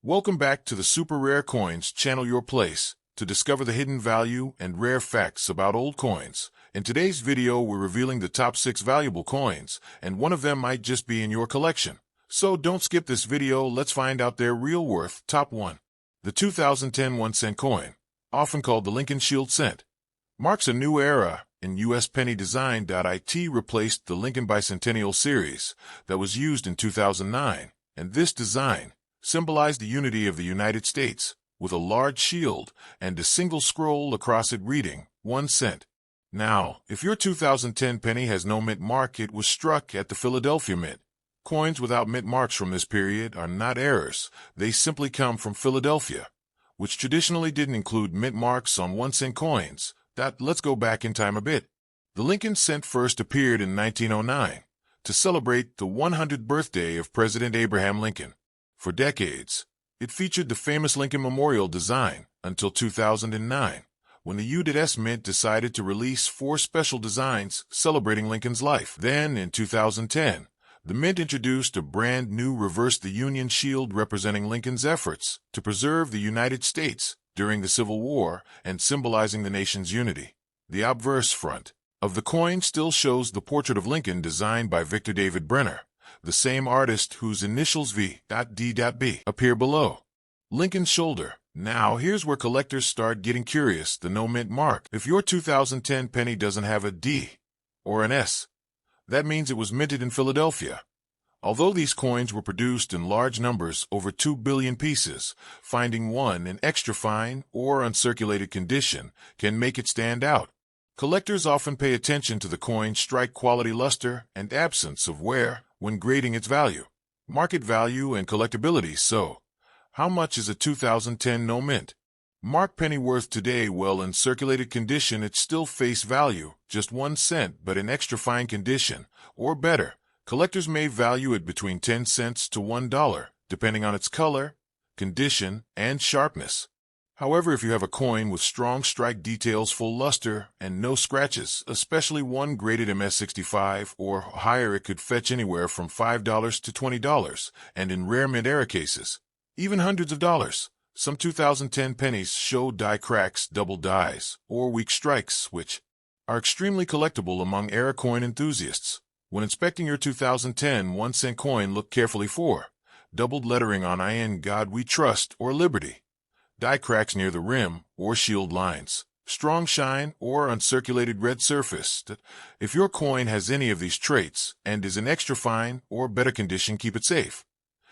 Welcome back to the Super Rare Coins channel, your place to discover the hidden value and rare facts about old coins. In today's video, we're revealing the top 6 valuable coins, and one of them might just be in your collection. So don't skip this video, let's find out their real worth. Top 1. The 2010 1-cent coin, often called the Lincoln Shield cent, marks a new era in U.S. penny design. It replaced the Lincoln Bicentennial series that was used in 2009, and this design symbolized the unity of the United States, with a large shield and a single scroll across it reading 1 cent. Now, if your 2010 penny has no mint mark, it was struck at the Philadelphia Mint. Coins without mint marks from this period are not errors, they simply come from Philadelphia, which traditionally didn't include mint marks on 1-cent coins. Let's go back in time a bit. The Lincoln cent first appeared in 1909 to celebrate the 100th birthday of President Abraham Lincoln. For decades, it featured the famous Lincoln Memorial design until 2009, when the U.S. Mint decided to release 4 special designs celebrating Lincoln's life. Then, in 2010, the Mint introduced a brand new Reverse the Union shield representing Lincoln's efforts to preserve the United States during the Civil War and symbolizing the nation's unity. The obverse front of the coin still shows the portrait of Lincoln designed by Victor David Brenner, the same artist whose initials V.D.B. appear below Lincoln's shoulder. Now, here's where collectors start getting curious: the no mint mark. If your 2010 penny doesn't have a D or an S, that means it was minted in Philadelphia. Although these coins were produced in large numbers, over 2 billion pieces, finding one in extra fine or uncirculated condition can make it stand out. Collectors often pay attention to the coin's strike quality, luster, and absence of wear when grading its value, market value, and collectability. So, how much is a 2010 no mint mark penny worth today? Well, in circulated condition, it's still face value, just 1 cent, but in extra fine condition, or better, collectors may value it between 10 cents to $1, depending on its color, condition, and sharpness. However, if you have a coin with strong strike details, full luster, and no scratches, especially one graded MS65 or higher, it could fetch anywhere from $5 to $20, and in rare mint-era cases, even hundreds of dollars. Some 2010 pennies show die cracks, double dies, or weak strikes, which are extremely collectible among era coin enthusiasts. When inspecting your 2010 1-cent coin, look carefully for doubled lettering on "In God We Trust" or "Liberty", die cracks near the rim or shield lines, strong shine, or uncirculated red surface. If your coin has any of these traits and is in extra fine or better condition, keep it safe.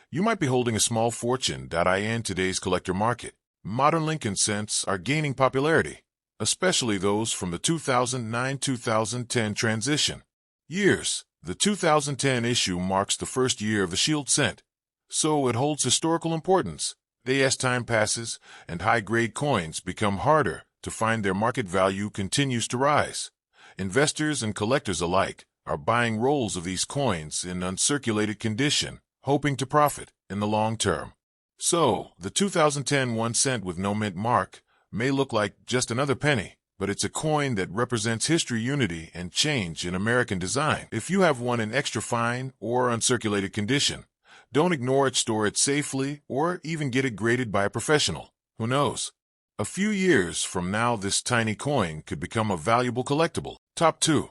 You might be holding a small fortune. In today's collector market, modern Lincoln cents are gaining popularity, especially those from the 2009-2010 transition years. The 2010 issue marks the first year of the Shield cent, so it holds historical importance. As time passes and high-grade coins become harder to find, their market value continues to rise. Investors and collectors alike are buying rolls of these coins in uncirculated condition, hoping to profit in the long term. So, the 2010 1 cent with no mint mark may look like just another penny, but it's a coin that represents history, unity, and change in American design. If you have one in extra fine or uncirculated condition, don't ignore it, store it safely, or even get it graded by a professional. Who knows? A few years from now, this tiny coin could become a valuable collectible. Top 2.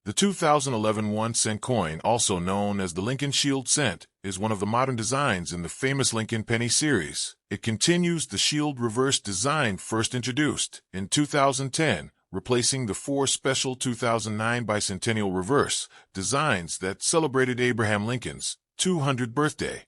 The 2011 1-cent coin, also known as the Lincoln Shield cent, is one of the modern designs in the famous Lincoln Penny series. It continues the shield reverse design first introduced in 2010, replacing the 4 special 2009 bicentennial reverse designs that celebrated Abraham Lincoln's 200th birthday.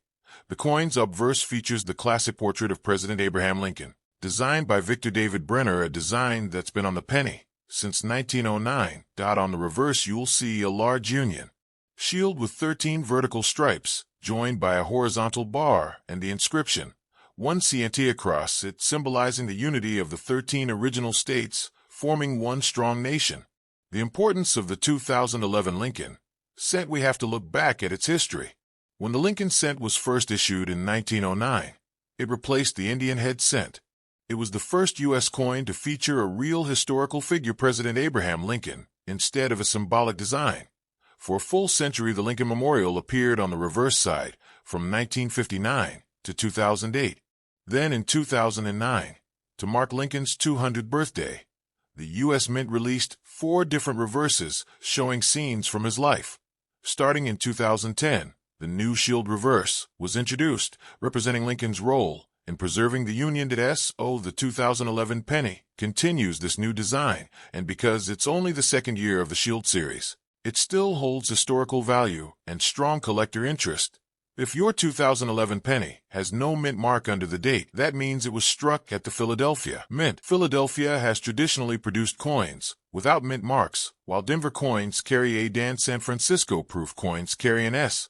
The coin's obverse features the classic portrait of President Abraham Lincoln, designed by Victor David Brenner, a design that's been on the penny since 1909. On the reverse, you'll see a large Union shield with 13 vertical stripes, joined by a horizontal bar, and the inscription 1 cent across it, symbolizing the unity of the 13 original states, forming one strong nation. The importance of the 2011 Lincoln cent: we have to look back at its history. When the Lincoln cent was first issued in 1909, it replaced the Indian head cent. It was the first U.S. coin to feature a real historical figure, President Abraham Lincoln, instead of a symbolic design. For a full century, the Lincoln Memorial appeared on the reverse side, from 1959 to 2008. Then in 2009, to mark Lincoln's 200th birthday, the U.S. Mint released 4 different reverses showing scenes from his life. Starting in 2010, the new Shield reverse was introduced, representing Lincoln's role in preserving the Union. The 2011 penny continues this new design, and because it's only the second year of the Shield series, it still holds historical value and strong collector interest. If your 2011 penny has no mint mark under the date, that means it was struck at the Philadelphia Mint. Philadelphia has traditionally produced coins without mint marks, while Denver coins carry a Dan San Francisco proof coins carry an S.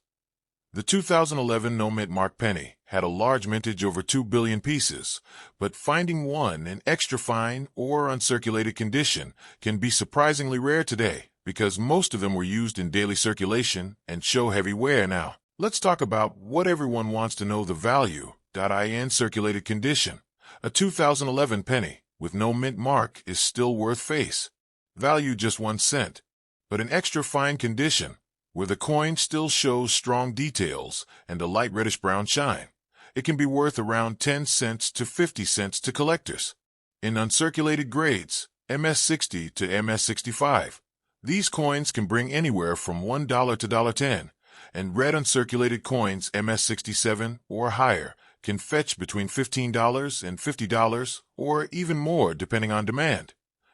The 2011 no mint mark penny had a large mintage over 2 billion pieces, but finding one in extra fine or uncirculated condition can be surprisingly rare today because most of them were used in daily circulation and show heavy wear now. Let's talk about what everyone wants to know: the value.In circulated condition. A 2011 penny with no mint mark is still worth face value, just 1 cent, but in extra fine condition, where the coin still shows strong details and a light reddish-brown shine, it can be worth around 10 cents to 50 cents to collectors. In uncirculated grades, MS60 to MS65, these coins can bring anywhere from $1 to $1.10, and red uncirculated coins MS67 or higher can fetch between $15 and $50 or even more depending on demand.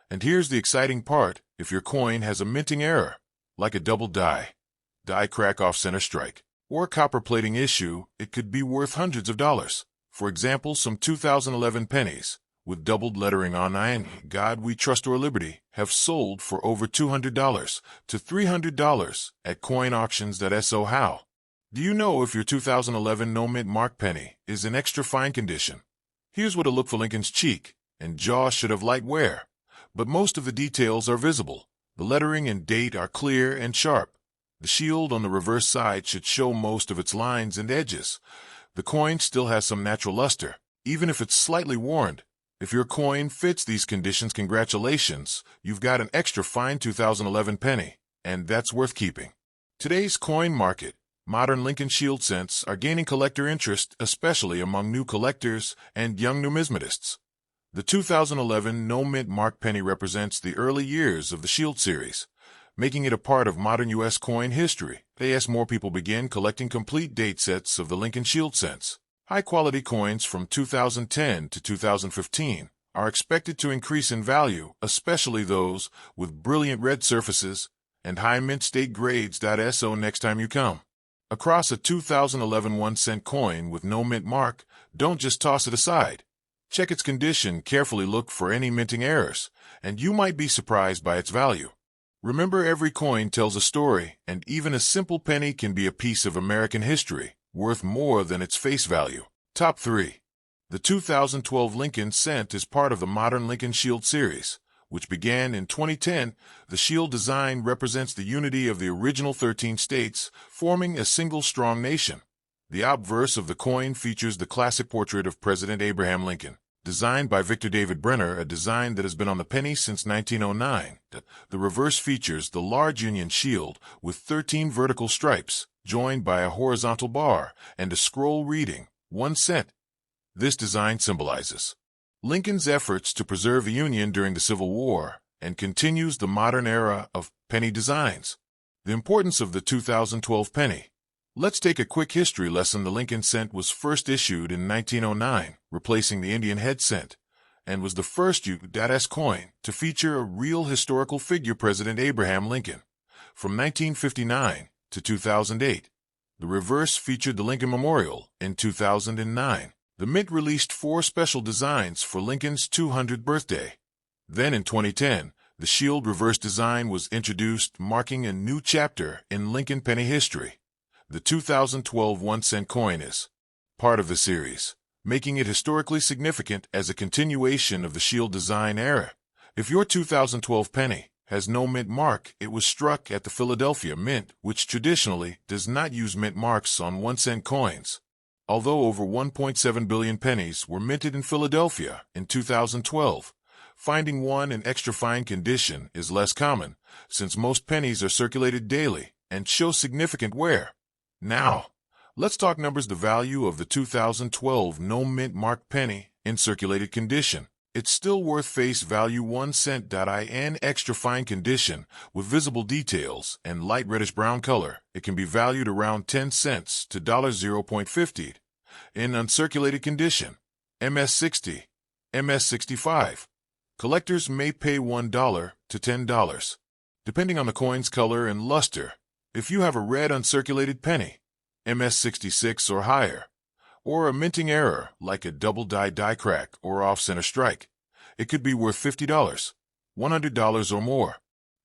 And here's the exciting part: if your coin has a minting error, like a double die crack off center strike, or copper plating issue, it could be worth hundreds of dollars. For example, some 2011 pennies with doubled lettering on "In God We Trust" or "Liberty" have sold for over $200 to $300 at coin auctions. So how do you know if your 2011 no mint mark penny is in extra fine condition? Here's what it looked for: Lincoln's cheek and jaw should have light wear, but most of the details are visible. The lettering and date are clear and sharp. The shield on the reverse side should show most of its lines and edges. The coin still has some natural luster, even if it's slightly worn. If your coin fits these conditions, congratulations, you've got an extra fine 2011 penny, and that's worth keeping. Today's coin market, modern Lincoln Shield cents are gaining collector interest, especially among new collectors and young numismatists. The 2011 no mint mark penny represents the early years of the Shield series, making it a part of modern U.S. coin history. As more people begin collecting complete date sets of the Lincoln Shield cents, high-quality coins from 2010 to 2015 are expected to increase in value, especially those with brilliant red surfaces and high mint state grades. So next time you come across a 2011 1-cent coin with no mint mark, don't just toss it aside. Check its condition carefully, look for any minting errors, and you might be surprised by its value. Remember, every coin tells a story, and even a simple penny can be a piece of American history, worth more than its face value. Top 3. The 2012 Lincoln cent is part of the modern Lincoln Shield series, which began in 2010. The shield design represents the unity of the original 13 states, forming a single strong nation. The obverse of the coin features the classic portrait of President Abraham Lincoln, designed by Victor David Brenner, a design that has been on the penny since 1909. The reverse features the large Union shield with 13 vertical stripes, joined by a horizontal bar and a scroll reading 1 cent. This design symbolizes Lincoln's efforts to preserve the Union during the Civil War and continues the modern era of penny designs. The importance of the 2012 penny. Let's take a quick history lesson. The Lincoln cent was first issued in 1909, replacing the Indian head cent, and was the first U.S. coin to feature a real historical figure, President Abraham Lincoln. From 1959 to 2008, the reverse featured the Lincoln Memorial. In 2009, the Mint released 4 special designs for Lincoln's 200th birthday. Then in 2010, the Shield reverse design was introduced, marking a new chapter in Lincoln penny history. The 2012 1-cent coin is part of the series, making it historically significant as a continuation of the Shield design era. If your 2012 penny has no mint mark, it was struck at the Philadelphia Mint, which traditionally does not use mint marks on 1-cent coins. Although over 1.7 billion pennies were minted in Philadelphia in 2012, finding one in extra fine condition is less common, since most pennies are circulated daily and show significant wear. Now, Let's talk numbers. The value of the 2012 no mint marked penny in circulated condition. It's still worth face value 1 cent. In extra fine condition with visible details and light reddish brown color, it can be valued around 10 cents to $0.50. In uncirculated condition, MS60, MS65, collectors may pay $1 to $10, depending on the coin's color and luster. If you have a red uncirculated penny, MS66 or higher, or a minting error like a double die crack or off-center strike, it could be worth $50, $100 or more.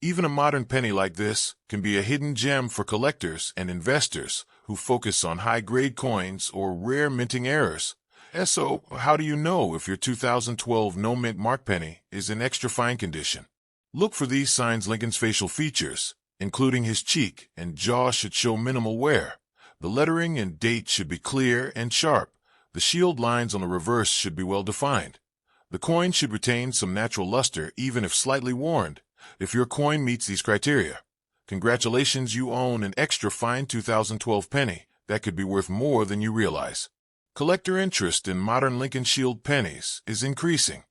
Even a modern penny like this can be a hidden gem for collectors and investors who focus on high-grade coins or rare minting errors. So, how do you know if your 2012 no mint marked penny is in extra fine condition? Look for these signs. Lincoln's facial features, including his cheek and jaw, should show minimal wear. The lettering and date should be clear and sharp. The shield lines on the reverse should be well defined. The coin should retain some natural luster even if slightly worn. If your coin meets these criteria, congratulations, you own an extra fine 2012 penny that could be worth more than you realize. Collector interest in modern Lincoln Shield pennies is increasing.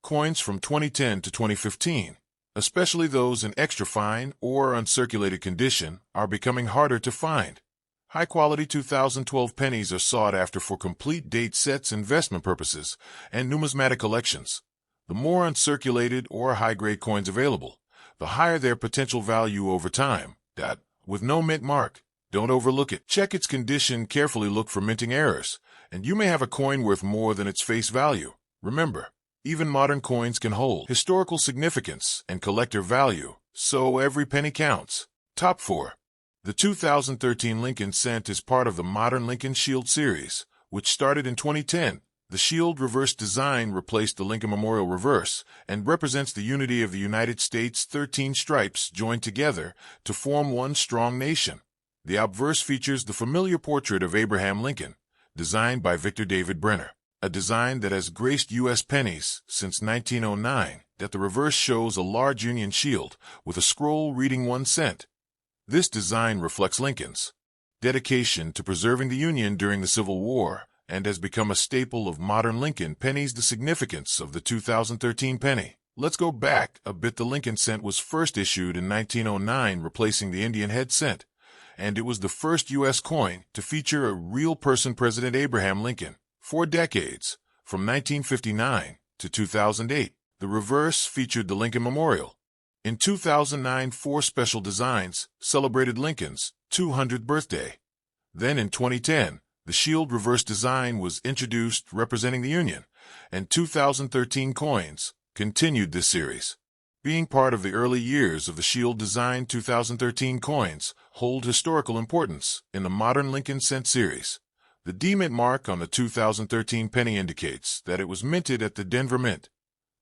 Coins from 2010 to 2015, especially those in extra fine or uncirculated condition, are becoming harder to find. High-quality 2012 pennies are sought after for complete date sets, investment purposes, and numismatic collections. The more uncirculated or high-grade coins available, the higher their potential value over time. With no mint mark, don't overlook it. Check its condition carefully. Look for minting errors, and you may have a coin worth more than its face value. Remember, even modern coins can hold historical significance and collector value, so every penny counts. Top 4. The 2013 Lincoln Cent is part of the modern Lincoln Shield series, which started in 2010. The shield reverse design replaced the Lincoln Memorial reverse and represents the unity of the United States' 13 stripes joined together to form one strong nation. The obverse features the familiar portrait of Abraham Lincoln, designed by Victor David Brenner, a design that has graced U.S. pennies since 1909. The reverse shows a large Union shield with a scroll reading 1 cent. This design reflects Lincoln's dedication to preserving the Union during the Civil War and has become a staple of modern Lincoln pennies. The significance of the 2013 penny. Let's go back a bit. The Lincoln Cent was first issued in 1909, replacing the Indian head cent, and it was the first U.S. coin to feature a real person, President Abraham Lincoln. For decades, from 1959 to 2008, the reverse featured the Lincoln Memorial. In 2009, 4 special designs celebrated Lincoln's 200th birthday. Then in 2010, the shield reverse design was introduced representing the Union, and 2013 coins continued this series. Being part of the early years of the shield design, 2013 coins hold historical importance in the modern Lincoln Cent series. The D-Mint mark on the 2013 penny indicates that it was minted at the Denver Mint.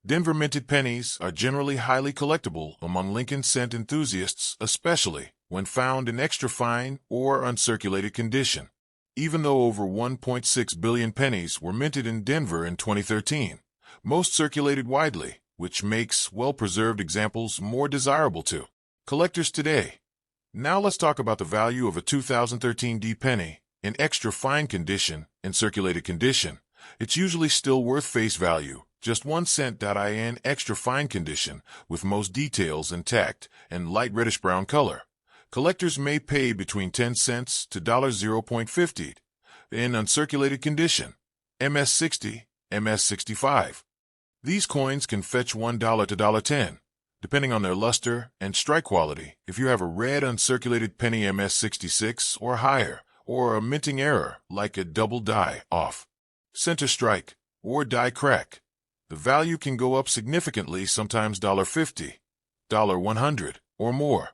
Denver minted pennies are generally highly collectible among Lincoln Cent enthusiasts, especially when found in extra fine or uncirculated condition. Even though over 1.6 billion pennies were minted in Denver in 2013, most circulated widely, which makes well-preserved examples more desirable to collectors today. Now let's talk about the value of a 2013 D penny in extra fine condition and circulated condition. It's usually still worth face value, just 1 cent. In extra fine condition, with most details intact and light reddish brown color, collectors may pay between 10 cents to $0.50. In uncirculated condition, MS60, MS65. These coins can fetch $1 to $1.10, depending on their luster and strike quality. If you have a red uncirculated penny MS66 or higher, or a minting error like a double die off center strike or die crack, the value can go up significantly, sometimes $1.50, $100, or more.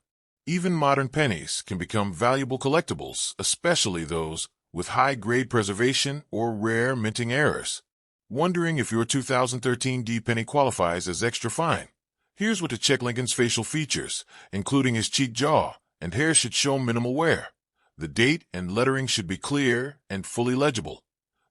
Even modern pennies can become valuable collectibles, especially those with high-grade preservation or rare minting errors. Wondering if your 2013 D penny qualifies as extra fine? Here's what to check. Lincoln's facial features, including his cheek, jaw, and hair, should show minimal wear. The date and lettering should be clear and fully legible.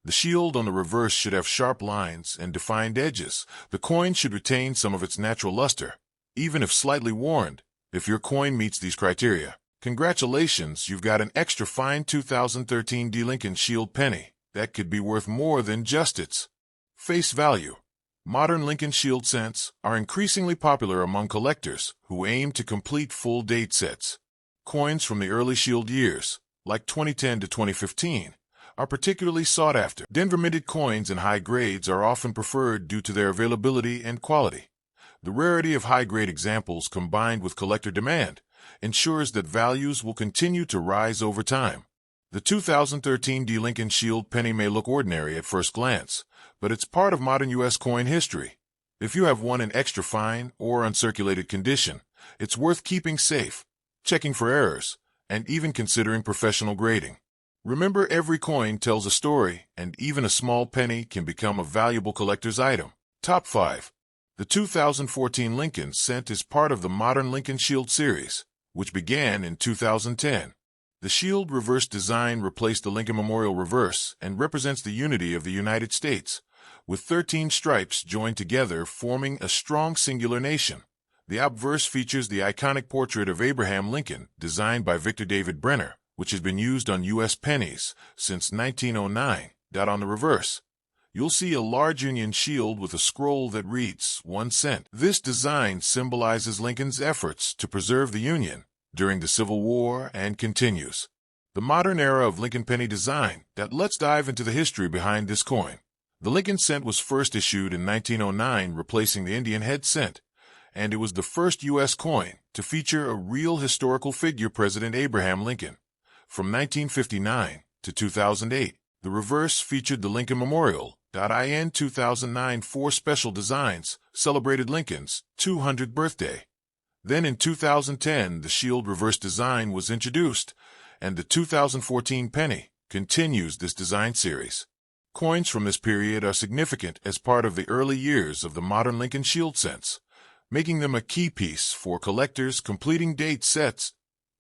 The shield on the reverse should have sharp lines and defined edges. The coin should retain some of its natural luster, even if slightly worn. If your coin meets these criteria, Congratulations, you've got an extra fine 2013 Lincoln Shield penny that could be worth more than just its face value. Modern Lincoln Shield cents are increasingly popular among collectors who aim to complete full date sets. Coins from the early Shield years, like 2010 to 2015, are particularly sought after. Denver minted coins in high grades are often preferred due to their availability and quality. The rarity of high-grade examples combined with collector demand ensures that values will continue to rise over time. The 2013 Lincoln Shield penny may look ordinary at first glance, but it's part of modern U.S. coin history. If you have one in extra fine or uncirculated condition, it's worth keeping safe, checking for errors, and even considering professional grading. Remember, every coin tells a story, and even a small penny can become a valuable collector's item. Top 5. The 2014 Lincoln cent is part of the modern Lincoln Shield series, which began in 2010. The Shield reverse design replaced the Lincoln Memorial reverse and represents the unity of the United States, with 13 stripes joined together forming a strong singular nation. The obverse features the iconic portrait of Abraham Lincoln, designed by Victor David Brenner, which has been used on U.S. pennies since 1909. On the reverse, you'll see a large Union shield with a scroll that reads 1 cent. This design symbolizes Lincoln's efforts to preserve the Union during the Civil War and continues the modern era of Lincoln penny design. Let's dive into the history behind this coin. The Lincoln cent was first issued in 1909, replacing the Indian head cent, and it was the first U.S. coin to feature a real historical figure, President Abraham Lincoln. From 1959 to 2008, the reverse featured the Lincoln Memorial. In 2009, 4 special designs celebrated Lincoln's 200th birthday. Then in 2010, the Shield reverse design was introduced, and the 2014 penny continues this design series. Coins from this period are significant as part of the early years of the modern Lincoln Shield cents, making them a key piece for collectors completing date sets.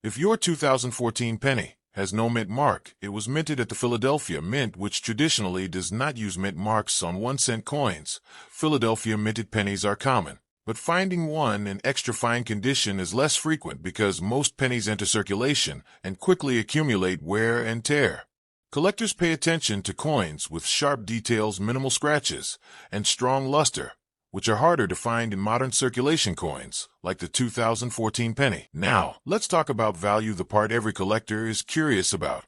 If your 2014 penny has no mint mark, it was minted at the Philadelphia Mint, which traditionally does not use mint marks on 1-cent coins. Philadelphia minted pennies are common, but finding one in extra fine condition is less frequent because most pennies enter circulation and quickly accumulate wear and tear. Collectors pay attention to coins with sharp details, minimal scratches, and strong luster, which are harder to find in modern circulation coins, like the 2014 penny. Now, let's talk about value, the part every collector is curious about.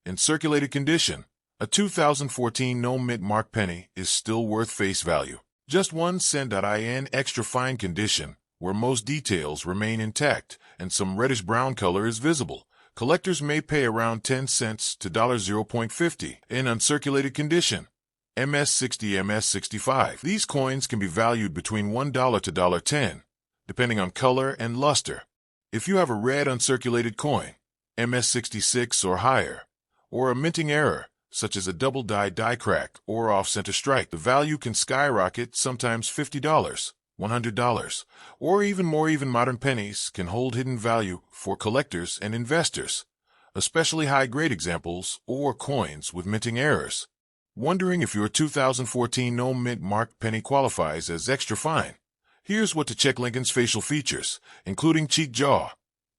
In circulated condition, a 2014 no mint mark penny is still worth face value. Just 1 cent. In extra fine condition, where most details remain intact and some reddish-brown color is visible, collectors may pay around 10 cents to $0.50. In uncirculated condition, MS-60, MS-65. These coins can be valued between $1 to $1.10, depending on color and luster. If you have a red uncirculated coin, MS-66 or higher, or a minting error, such as a double-die crack or off-center strike, the value can skyrocket, sometimes $50, $100, or even more. Even modern pennies can hold hidden value for collectors and investors, especially high-grade examples or coins with minting errors. Wondering if your 2014 no mint mark penny qualifies as extra fine? Here's what to check. Lincoln's facial features, including cheek, jaw,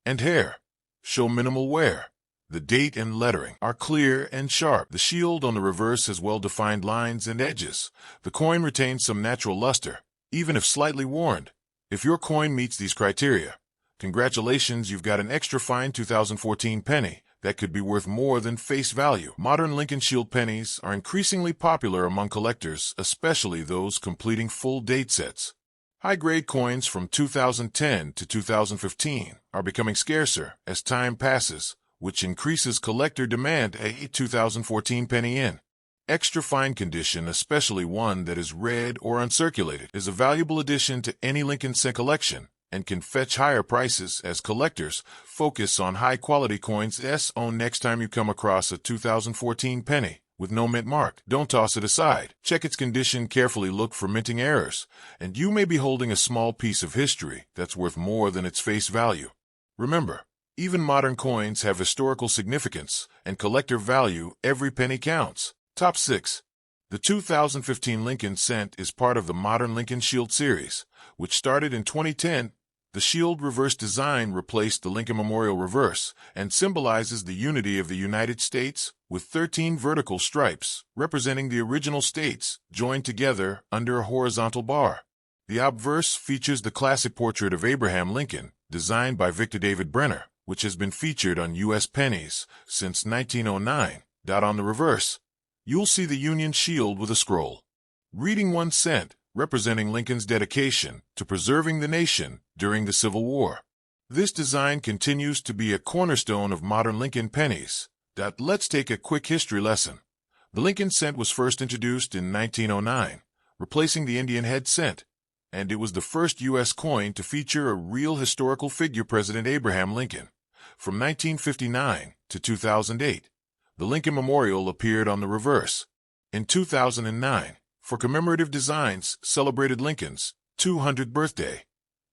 and hair, show minimal wear. The date and lettering are clear and sharp. The shield on the reverse has well-defined lines and edges. The coin retains some natural luster, even if slightly worn. If your coin meets these criteria, congratulations, you've got an extra fine 2014 penny that could be worth more than face value. Modern Lincoln Shield pennies are increasingly popular among collectors, especially those completing full date sets. High-grade coins from 2010 to 2015 are becoming scarcer as time passes, which increases collector demand. A 2014 penny in extra fine condition, especially one that is red or uncirculated, is a valuable addition to any Lincoln cent collection and can fetch higher prices as collectors focus on high-quality coins. Next time you come across a 2014 penny with no mint mark, don't toss it aside. Check its condition carefully, look for minting errors, and you may be holding a small piece of history that's worth more than its face value. Remember, even modern coins have historical significance and collector value. Every penny counts. Top 6. The 2015 Lincoln cent is part of the modern Lincoln Shield series, which started in 2010. The shield reverse design replaced the Lincoln Memorial reverse and symbolizes the unity of the United States with 13 vertical stripes representing the original states joined together under a horizontal bar. The obverse features the classic portrait of Abraham Lincoln, designed by Victor David Brenner, which has been featured on U.S. pennies since 1909. On the reverse, you'll see the Union shield with a scroll reading 1 cent, representing Lincoln's dedication to preserving the nation during the Civil War. This design continues to be a cornerstone of modern Lincoln pennies. Let's take a quick history lesson. The Lincoln cent was first introduced in 1909, replacing the Indian head cent, and it was the first U.S. coin to feature a real historical figure, President Abraham Lincoln. From 1959 to 2008, the Lincoln Memorial appeared on the reverse. In 2009, for commemorative designs, celebrated Lincoln's 200th birthday.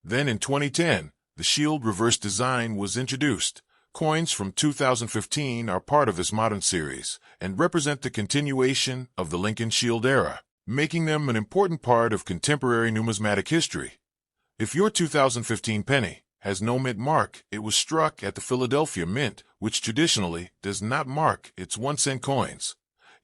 Then in 2010, the shield reverse design was introduced. Coins from 2015 are part of this modern series and represent the continuation of the Lincoln shield era, making them an important part of contemporary numismatic history. If your 2015 penny has no mint mark, it was struck at the Philadelphia Mint, which traditionally does not mark its 1-cent coins.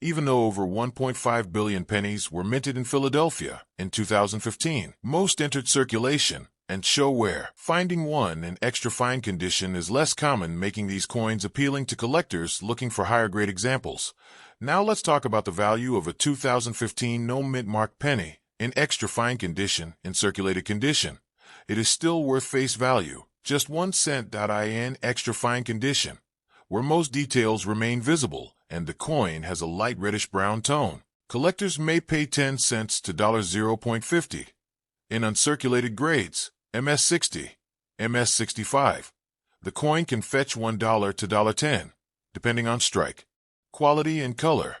Even though over 1.5 billion pennies were minted in Philadelphia in 2015, most entered circulation and show wear. Finding one in extra fine condition is less common, making these coins appealing to collectors looking for higher grade examples. Now let's talk about the value of a 2015 no mint mark penny in extra fine condition in circulated condition. It is still worth face value, just 1 cent. In extra fine condition, where most details remain visible and the coin has a light reddish-brown tone, collectors may pay 10 cents to $0.50. In uncirculated grades, MS-60, MS-65, the coin can fetch $1 to $1.10, depending on strike, quality, and color.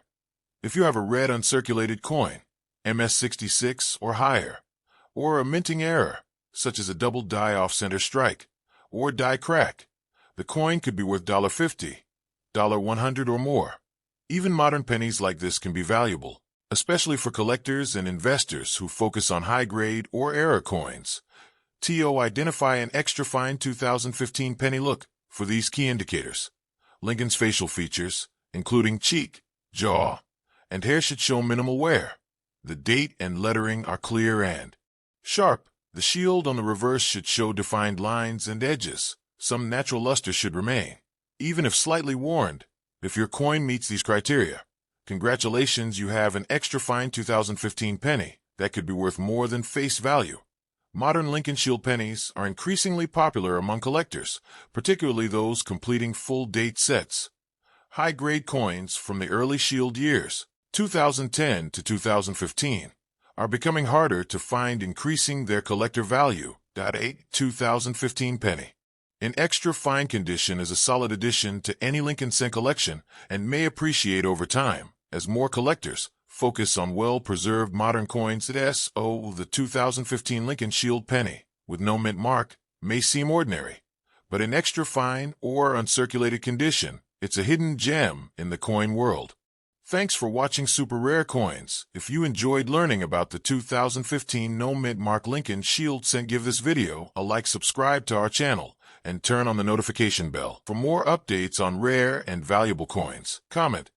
If you have a red uncirculated coin, MS-66 or higher, or a minting error, such as a double die off-center strike or die crack, the coin could be worth $1.50, $100 or more. Even modern pennies like this can be valuable, especially for collectors and investors who focus on high-grade or error coins. Identify an extra fine 2015 penny. Look for these key indicators. Lincoln's facial features, including cheek, jaw, and hair, should show minimal wear. The date and lettering are clear and sharp. The shield on the reverse should show defined lines and edges. Some natural luster should remain, even if slightly worn. If your coin meets these criteria, congratulations, you have an extra fine 2015 penny that could be worth more than face value. Modern Lincoln shield pennies are increasingly popular among collectors, particularly those completing full date sets. High-grade coins from the early shield years, 2010 to 2015, are becoming harder to find, increasing their collector value. 2015 penny in extra fine condition is a solid addition to any Lincoln cent collection and may appreciate over time as more collectors focus on well-preserved modern coins. The 2015 Lincoln shield penny with no mint mark may seem ordinary, but in extra fine or uncirculated condition, it's a hidden gem in the coin world. Thanks for watching Super Rare Coins. If you enjoyed learning about the 2015 no mint mark Lincoln shield cent, give this video a like, subscribe to our channel, and turn on the notification bell for more updates on rare and valuable coins. Comment,